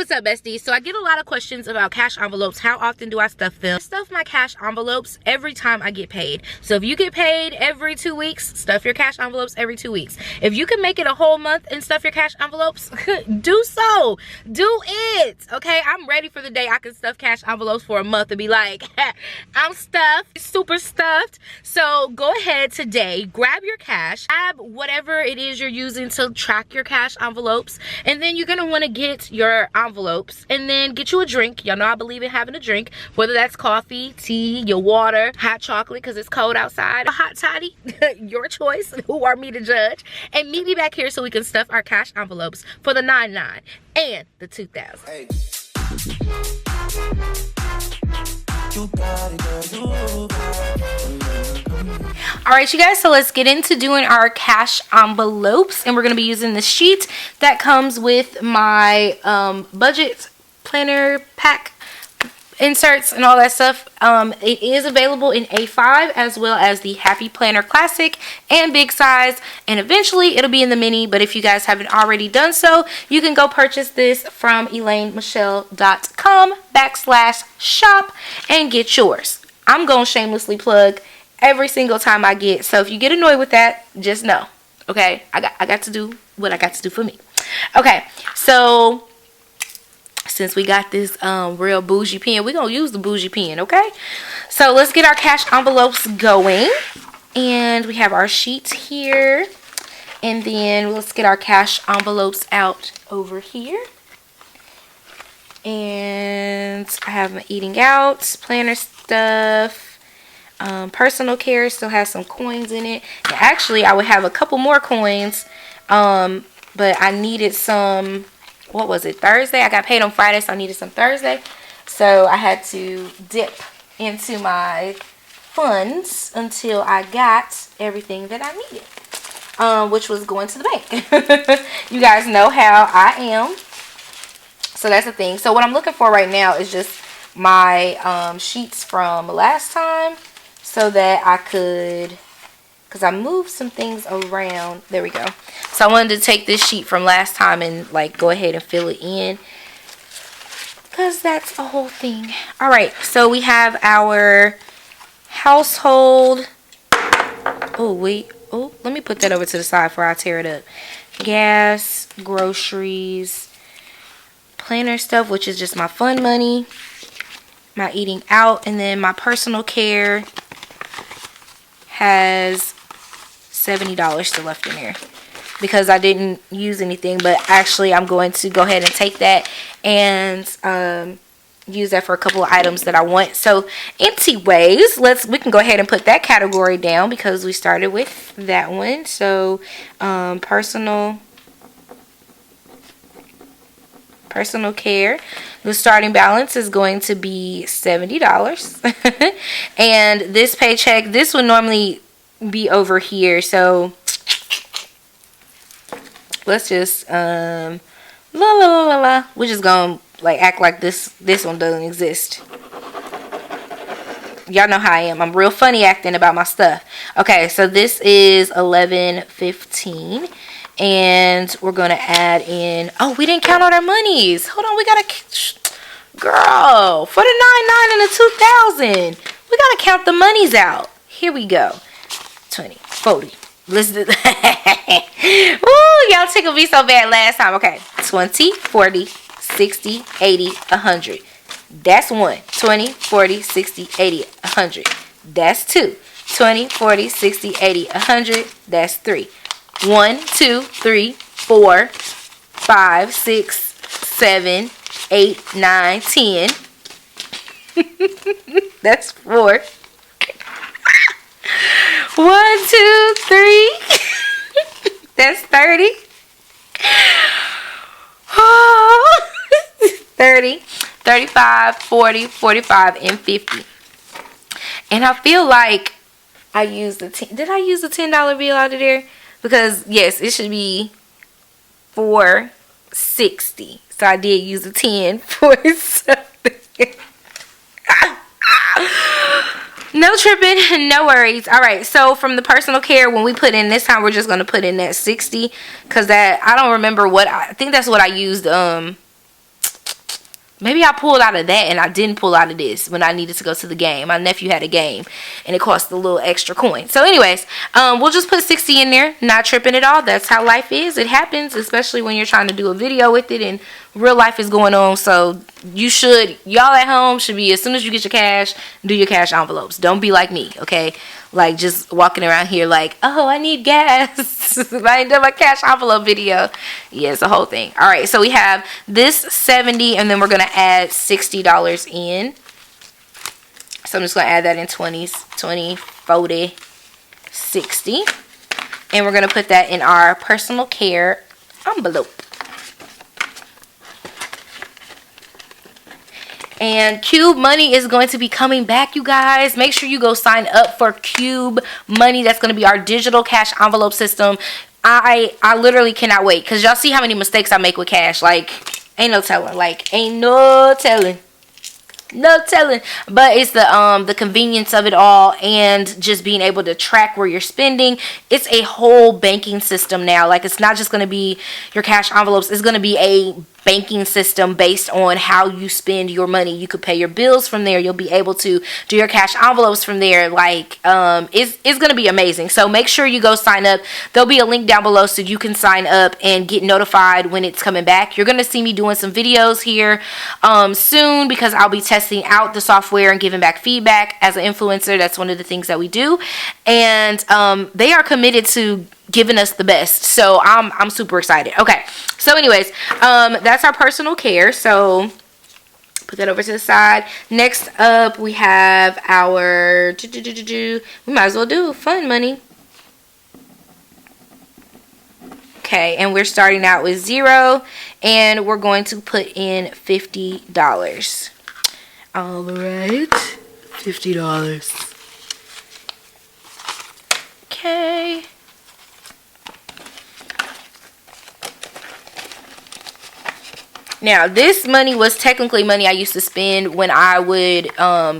What's up, besties? So I get a lot of questions about cash envelopes. How often do I stuff them? I stuff my cash envelopes every time I get paid. So if you get paid every 2 weeks, stuff your cash envelopes every 2 weeks. If you can make it a whole month and stuff your cash envelopes, do so. Do it. Okay, I'm ready for the day I can stuff cash envelopes for a month and be like, I'm stuffed, super stuffed. So go ahead today, grab your cash, grab whatever it is you're using to track your cash envelopes, and then you're gonna want to get your envelopes and then get you a drink. Y'all know I believe in having a drink, whether that's coffee, tea, your water, hot chocolate because it's cold outside, a hot toddy, your choice. Who are me to judge? And meet me back here so we can stuff our cash envelopes for the 99 and the 2000. Hey. Alright, you guys, so let's get into doing our cash envelopes, and we're going to be using the sheet that comes with my budget planner pack inserts and all that stuff. It is available in A5 as well as the Happy Planner Classic and big size, and eventually it'll be in the mini, but if you guys haven't already done so, you can go purchase this from ElaineMichelle.com/shop and get yours. I'm going to shamelessly plug every single time I get, so if you get annoyed with that, just know, okay, I got to do what I got to do for me. Okay, so since we got this real bougie pen, we're gonna use the bougie pen, okay? So let's get our cash envelopes going, and we have our sheets here, and then let's get our cash envelopes out over here. And I have my eating out, planner stuff, personal care still has some coins in it. And actually, I would have a couple more coins, but I needed some. What was it, Thursday? I got paid on Friday, so I needed some Thursday. So I had to dip into my funds until I got everything that I needed, which was going to the bank. You guys know how I am. So that's the thing. So what I'm looking for right now is just my sheets from last time, so that I could, because I moved some things around. There we go. So I wanted to take this sheet from last time and like go ahead and fill it in, because that's the whole thing. All right, so we have our household. Oh wait, oh, let me put that over to the side before I tear it up. Gas, groceries, planner stuff, which is just my fun money, my eating out, and then my personal care has $70 still left in there because I didn't use anything, but actually I'm going to go ahead and take that and use that for a couple of items that I want. So anyways, we can go ahead and put that category down because we started with that one. So personal care, the starting balance is going to be $70. And this paycheck, this would normally be over here, so let's just we're just gonna like act like this one doesn't exist. Y'all know how I am. I'm real funny acting about my stuff. Okay, so this is $11.15, and we're gonna add in, oh, we didn't count out our monies. Hold on, we gotta, girl, for the 99 and the 2000, we gotta count the monies out. Here we go. 20, 40. Let's do that. Ooh, y'all tickled me so bad last time. Okay, 20, 40, 60, 80, 100. That's 1. 20, 40, 60, 80, 100. That's 2. 20, 40, 60, 80, 100. That's 3. 1, 2, 3, 4, 5, 6, 7, 8, 9, 10. That's 4. 1, 2, 3. That's 30. 30, 35, 40, 45, and 50. And I feel like I used the did I use the $10 bill out of there? Because yes, it should be $4.60. So I did use a 10 for something. No tripping, no worries. All right, so from the personal care, when we put in this time, we're just going to put in that 60, because that, I don't remember what, I think that's what I used Maybe I pulled out of that and I didn't pull out of this when I needed to go to the game. My nephew had a game and it cost a little extra coin. So anyways, we'll just put 60 in there. Not tripping at all. That's how life is. It happens, especially when you're trying to do a video with it and real life is going on. So y'all at home should be, as soon as you get your cash, do your cash envelopes. Don't be like me, okay? Like just walking around here like, oh, I need gas. I ain't done my cash envelope video. Yeah, it's the whole thing. All right, so we have this 70 and then we're going to add $60 in. So I'm just going to add that in 20s, 20, 40, 60. And we're going to put that in our personal care envelope. And Cube Money is going to be coming back, you guys. Make sure you go sign up for Cube Money. That's going to be our digital cash envelope system. I literally cannot wait, because y'all see how many mistakes I make with cash. Like, ain't no telling. Like, ain't no telling. No telling. But it's the convenience of it all and just being able to track where you're spending. It's a whole banking system now. Like, it's not just going to be your cash envelopes. It's going to be a banking system based on how you spend your money. You could pay your bills from there. You'll be able to do your cash envelopes from there. Like, it's going to be amazing. So make sure you go sign up. There'll be a link down below so you can sign up and get notified when it's coming back. You're going to see me doing some videos here soon, because I'll be testing out the software and giving back feedback as an influencer. That's one of the things that we do. And they are committed to giving us the best. So I'm super excited. Okay. So anyways, that's our personal care. So put that over to the side. Next up, we have our, we might as well do fun money. Okay, and we're starting out with 0, and we're going to put in $50. All right, $50. Okay. Now, this money was technically money I used to spend when I would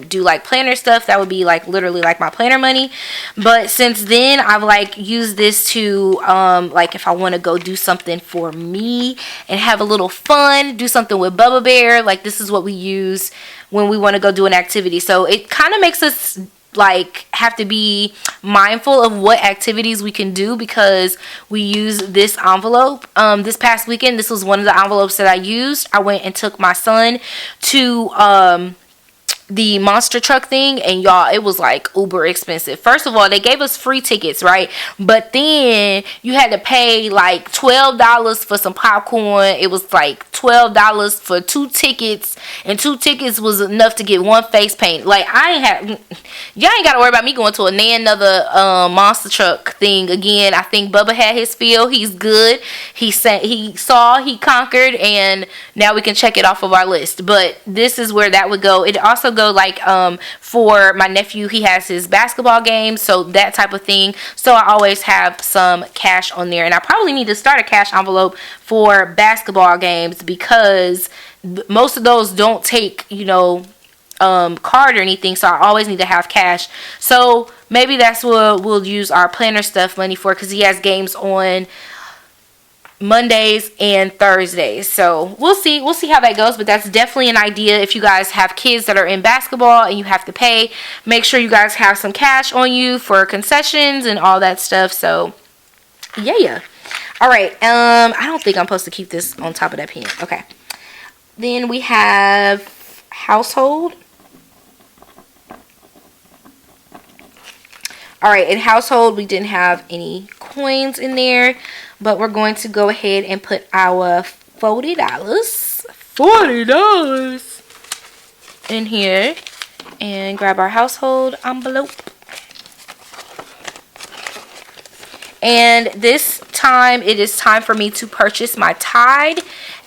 do like planner stuff. That would be like literally like my planner money. But since then, I've like used this to like if I want to go do something for me and have a little fun, do something with Bubba Bear. Like, this is what we use when we want to go do an activity. So it kind of makes us like have to be mindful of what activities we can do, because we use this envelope. This past weekend, this was one of the envelopes that I used. I went and took my son to the monster truck thing, and y'all, it was like uber expensive. First of all, they gave us free tickets, right? But then you had to pay like $12 for some popcorn. It was like $12 for 2 tickets, and 2 tickets was enough to get 1 face paint. Like, y'all ain't gotta worry about me going to another monster truck thing again. I think Bubba had his feel. He's good. He conquered, and now we can check it off of our list. But this is where that would go. It also go like for my nephew, he has his basketball game, so that type of thing. So I always have some cash on there, and I probably need to start a cash envelope for basketball games, because most of those don't take, you know, card or anything, so I always need to have cash. So maybe that's what we'll use our planner stuff money for, because he has games on Mondays and Thursdays. So we'll see how that goes. But that's definitely an idea. If you guys have kids that are in basketball and you have to pay, make sure you guys have some cash on you for concessions and all that stuff. So yeah. All right, I don't think I'm supposed to keep this on top of that pen. Okay, then we have household. All right, in household, we didn't have any coins in there, but we're going to go ahead and put our $40 in here and grab our household envelope. And this time, it is time for me to purchase my Tide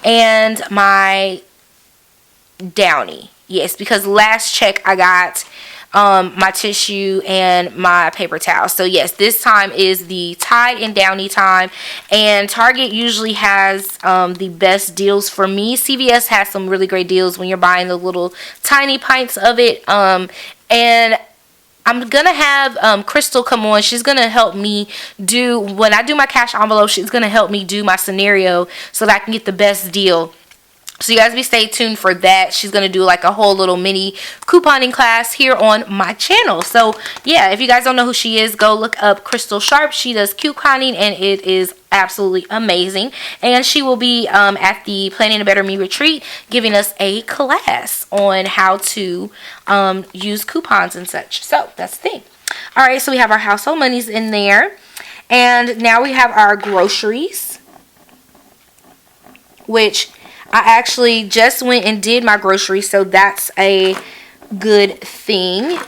and my Downy. Yes, because last check I got my tissue and my paper towel. So yes, this time is the Tide and Downy time, and Target usually has the best deals for me. CVS has some really great deals when you're buying the little tiny pints of it, and I'm gonna have Crystal come on. She's gonna help me do, when I do my cash envelope, she's gonna help me do my scenario so that I can get the best deal So you guys be stay tuned for that. She's going to do like a whole little mini couponing class here on my channel. So yeah, if you guys don't know who she is, go look up Crystal Sharp. She does couponing and it is absolutely amazing. And she will be at the Planning a Better Me retreat giving us a class on how to use coupons and such. So that's the thing. Alright, so we have our household monies in there. And now we have our groceries, which I actually just went and did my groceries, so that's a good thing.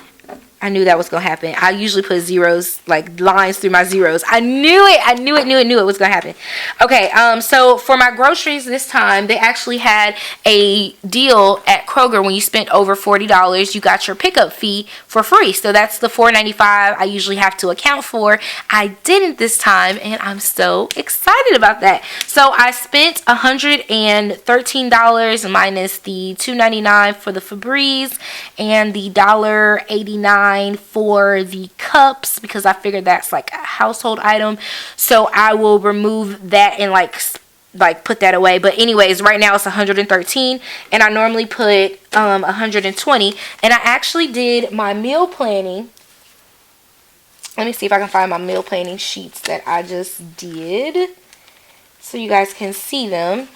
I knew that was going to happen. I usually put zeros, like lines through my zeros. I knew it. I knew it was going to happen. Okay, so for my groceries this time, they actually had a deal at Kroger. When you spent over $40, you got your pickup fee for free. So that's the $4.95 I usually have to account for. I didn't this time, and I'm so excited about that. So I spent $113 minus the $2.99 for the Febreze and the $1.89 for the cups, because I figured that's like a household item. So I will remove that and like put that away. But anyways, right now it's 113 and I normally put 120. And I actually did my meal planning. Let me see if I can find my meal planning sheets that I just did so you guys can see them.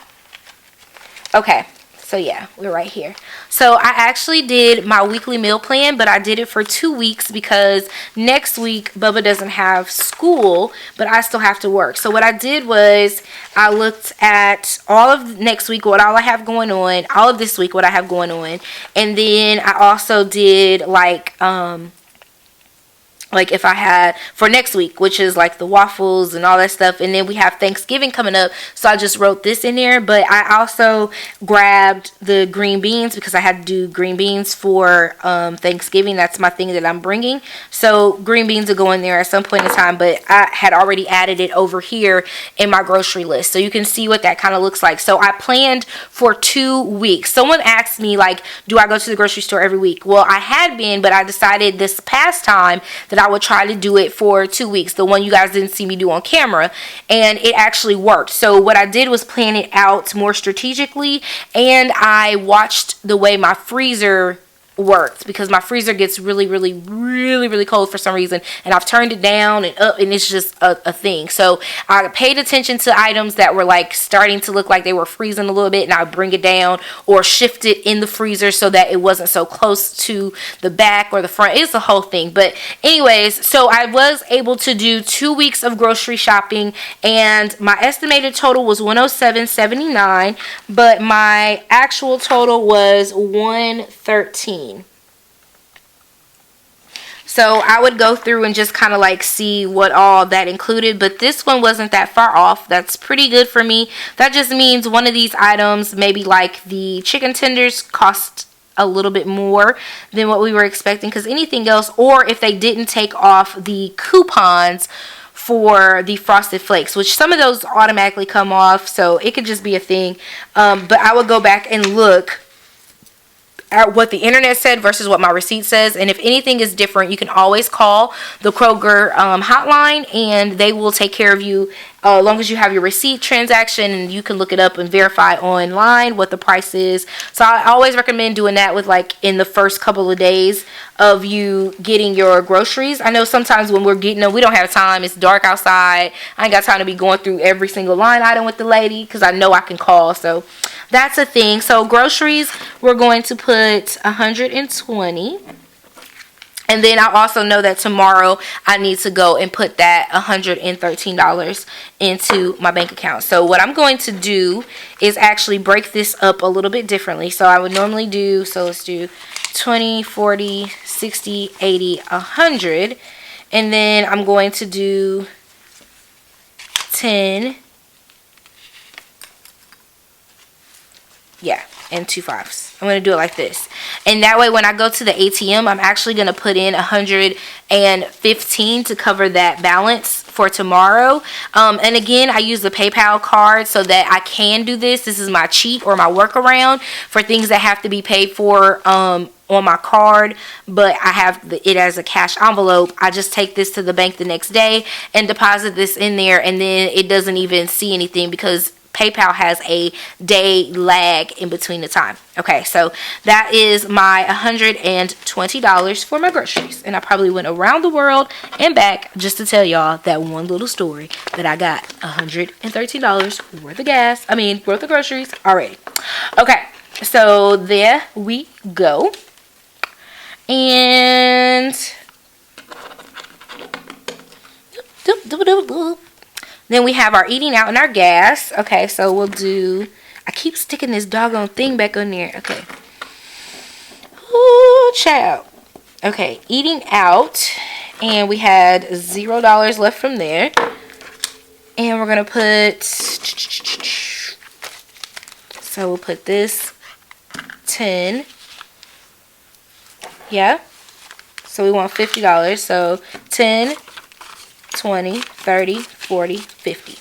Okay. So yeah, we're right here. So I actually did my weekly meal plan, but I did it for 2 weeks because next week Bubba doesn't have school, but I still have to work. So what I did was I looked at all of next week, all I have going on, all of this week, what I have going on. And then I also did like if I had for next week, which is like the waffles and all that stuff. And then we have Thanksgiving coming up, so I just wrote this in there. But I also grabbed the green beans because I had to do green beans for Thanksgiving. That's my thing that I'm bringing. So green beans will go in there at some point in time, but I had already added it over here in my grocery list, so you can see what that kind of looks like. So I planned for 2 weeks. Someone asked me, like, do I go to the grocery store every week? Well, I had been, but I decided this past time that I would try to do it for 2 weeks, the one you guys didn't see me do on camera, and it actually worked. So what I did was plan it out more strategically, and I watched the way my freezer worked, because my freezer gets really cold for some reason, and I've turned it down and up, and it's just a thing. So I paid attention to items that were like starting to look like they were freezing a little bit, and I would bring it down or shift it in the freezer so that it wasn't so close to the back or the front. It's the whole thing. But anyways, so I was able to do 2 weeks of grocery shopping, and my estimated total was $107.79, but my actual total was $113. So I would go through and just kind of like see what all that included, but this one wasn't that far off. That's pretty good for me. That just means one of these items, maybe like the chicken tenders, cost a little bit more than what we were expecting, because anything else, or if they didn't take off the coupons for the Frosted Flakes, which some of those automatically come off, so it could just be a thing. But I would go back and look at what the internet said versus what my receipt says, and if anything is different, you can always call the Kroger hotline, and they will take care of you as long as you have your receipt transaction, and you can look it up and verify online what the price is. So I always recommend doing that with like in the first couple of days of you getting your groceries. I know sometimes when we're getting them, we don't have time. It's dark outside. I ain't got time to be going through every single line item with the lady, because I know I can call. So that's a thing. So groceries, we're going to put 120. And then I also know that tomorrow I need to go and put that $113 into my bank account. So what I'm going to do is actually break this up a little bit differently. So I would normally do, so let's do 20, 40, 60, 80, 100. And then I'm going to do 10. Yeah, and 2 5s. I'm going to do it like this. And that way when I go to the ATM, I'm actually going to put in 115 to cover that balance for tomorrow. And again, I use the PayPal card so that I can do this. This is my cheat or my workaround for things that have to be paid for on my card, but I have it as a cash envelope. I just take this to the bank the next day and deposit this in there, and then it doesn't even see anything because PayPal has a day lag in between the time. Okay, so that is my $120 for my groceries. And I probably went around the world and back just to tell y'all that one little story that I got $113 worth of gas. Worth of groceries already. Okay, so there we go. And then we have our eating out and our gas. Okay, so we'll do... I keep sticking this doggone thing back on there. Okay. Ooh, child. Okay, eating out. And we had $0 left from there. And we're going to put... So we'll put this 10. Yeah. So we want $50. So 10, 20, 30, 40, 50.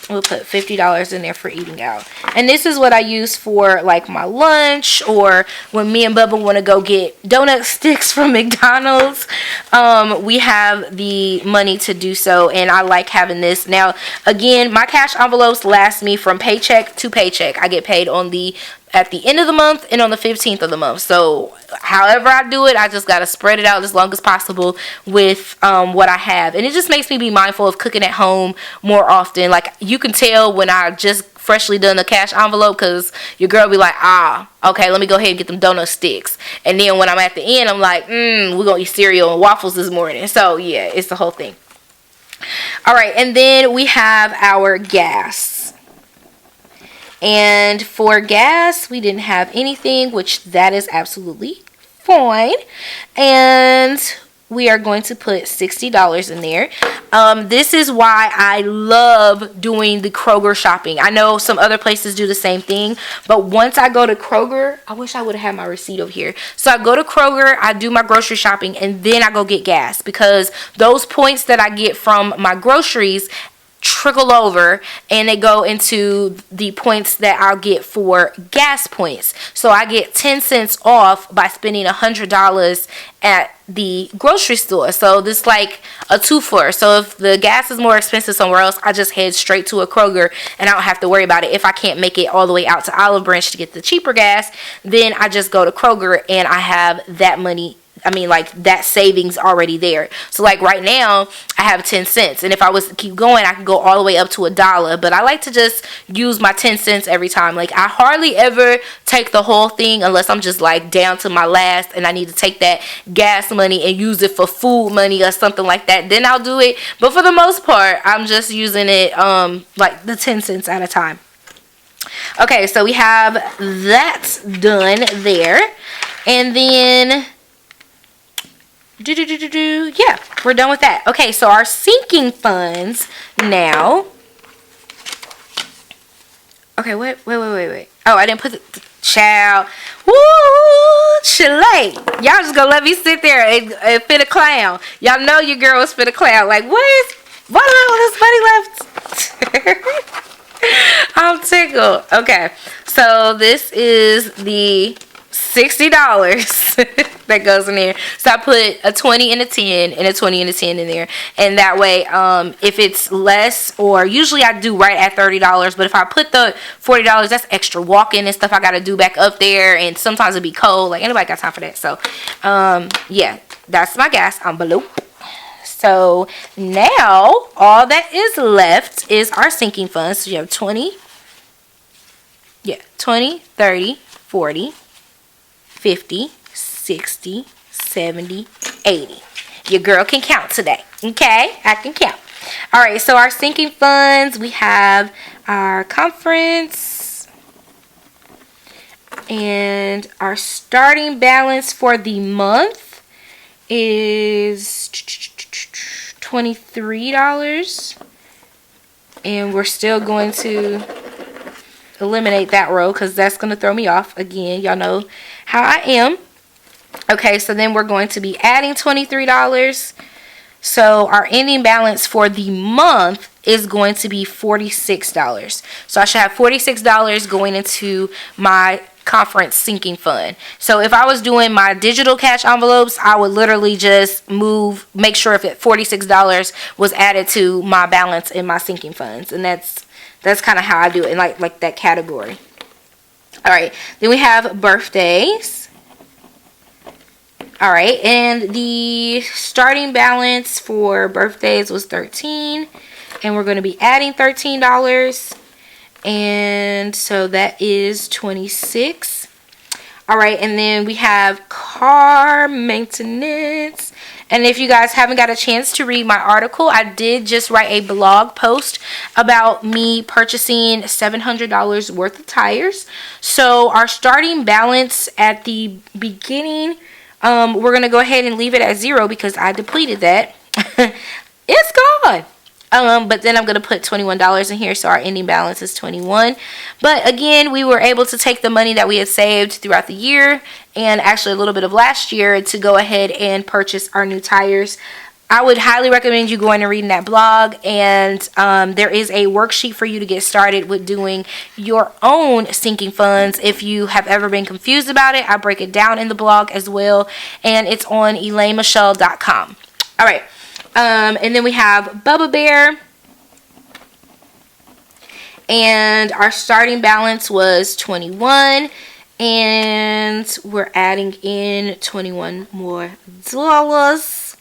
We'll put $50 in there for eating out. And this is what I use for like my lunch, or when me and Bubba want to go get donut sticks from McDonald's. We have the money to do so, and I like having this. Now, again, my cash envelopes last me from paycheck to paycheck. I get paid at the end of the month and on the 15th of the month. So however I do it, I just got to spread it out as long as possible with what I have. And it just makes me be mindful of cooking at home more often. Like, you can tell when I just freshly done the cash envelope, because your girl be like, okay, let me go ahead and get them donut sticks. And then when I'm at the end, I'm like, we're going to eat cereal and waffles this morning. So yeah, it's the whole thing. All right, and then we have our gas. And for gas, we didn't have anything, which that is absolutely fine. And we are going to put $60 in there. This is why I love doing the Kroger shopping. I know some other places do the same thing, but once I go to Kroger, I wish I would have had my receipt over here. So I go to Kroger, I do my grocery shopping, and then I go get gas, because those points that I get from my groceries trickle over and they go into the points that I'll get for gas points. So I get 10 cents off by spending $100 at the grocery store. So this is like a two-for. So if the gas is more expensive somewhere else, I just head straight to a Kroger and I don't have to worry about it. If I can't make it all the way out to Olive Branch to get the cheaper gas, then I just go to Kroger and I have that money, like that savings already there. So like right now I have 10 cents, and if I was to keep going, I could go all the way up to $1. But I like to just use my 10 cents every time. Like, I hardly ever take the whole thing unless I'm just like down to my last and I need to take that gas money and use it for food money or something like that. Then I'll do it. But for the most part, I'm just using it like the 10 cents at a time. Okay, so we have that done there. And then yeah, we're done with that. Okay, so our sinking funds now. Okay, wait. Oh, I didn't put the child. Woo, Chile. Y'all just gonna let me sit there and fit a clown. Y'all know your girl was fit a clown. Like, what all this money left? I'm tickled. Okay, so this is the $60 that goes in there. So I put a 20 and a 10 and a 20 and a 10 in there, and that way if it's less, or usually I do right at $30, but if I put the $40, that's extra walking and stuff I gotta do back up there, and sometimes it'd be cold. Like, anybody got time for that? So yeah, that's my gas envelope. So now all that is left is our sinking funds. So you have 20, 30, 40, 50, 60, 70, 80. Your girl can count today. Okay? I can count. All right, so our sinking funds, we have our conference, and our starting balance for the month is $23. And we're still going to eliminate that row because that's going to throw me off. Again, y'all know how I am. Okay, so then we're going to be adding $23. So our ending balance for the month is going to be $46. So I should have $46 going into my conference sinking fund. So if I was doing my digital cash envelopes, I would literally just make sure if $46 was added to my balance in my sinking funds. And that's that's kind of how I do it in like that category. All right, then we have birthdays. All right, and the starting balance for birthdays was $13, and we're going to be adding $13, and so that is $26. All right, and then we have car maintenance. And if you guys haven't got a chance to read my article, I did just write a blog post about me purchasing $700 worth of tires. So our starting balance at the beginning, we're going to go ahead and leave it at 0 because I depleted that. It's gone. But then I'm going to put $21 in here, so our ending balance is $21. But again, we were able to take the money that we had saved throughout the year and actually a little bit of last year to go ahead and purchase our new tires. I would highly recommend you going and reading that blog, and there is a worksheet for you to get started with doing your own sinking funds. If you have ever been confused about it, I break it down in the blog as well, and it's on ElaineMichelle.com. All right. And then we have Bubba Bear, and our starting balance was 21, and we're adding in 21 more dollars,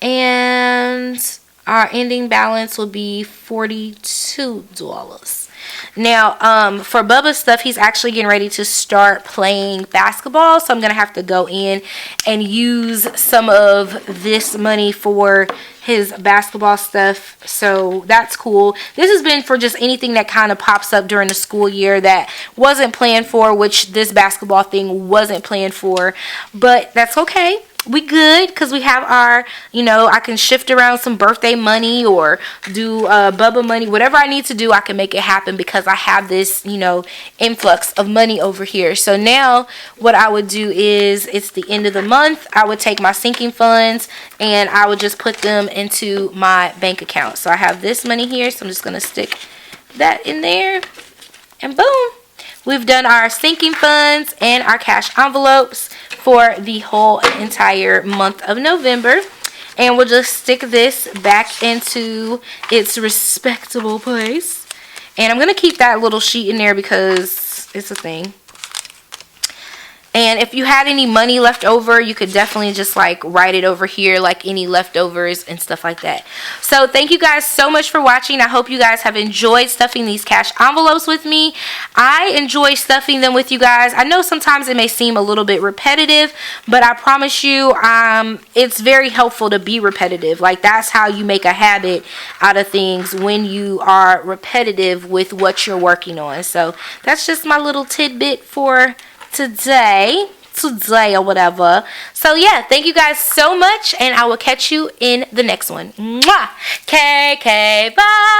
and our ending balance will be $42. Now, for Bubba's stuff, he's actually getting ready to start playing basketball, so I'm going to have to go in and use some of this money for his basketball stuff, so that's cool. This has been for just anything that kind of pops up during the school year that wasn't planned for, which this basketball thing wasn't planned for, but that's okay. We good because we have our, I can shift around some birthday money or do Bubba money. Whatever I need to do, I can make it happen because I have this, influx of money over here. So now what I would do is, it's the end of the month. I would take my sinking funds and I would just put them into my bank account. So I have this money here. So I'm just going to stick that in there and boom. We've done our sinking funds and our cash envelopes for the whole entire month of November. And we'll just stick this back into its respectable place. And I'm going to keep that little sheet in there because it's a thing. And if you had any money left over, you could definitely just write it over here, like any leftovers and stuff like that. So thank you guys so much for watching. I hope you guys have enjoyed stuffing these cash envelopes with me. I enjoy stuffing them with you guys. I know sometimes it may seem a little bit repetitive, but I promise you, it's very helpful to be repetitive. That's how you make a habit out of things, when you are repetitive with what you're working on. So that's just my little tidbit for today or whatever. So yeah, thank you guys so much, and I will catch you in the next one. Mwah! KK, bye!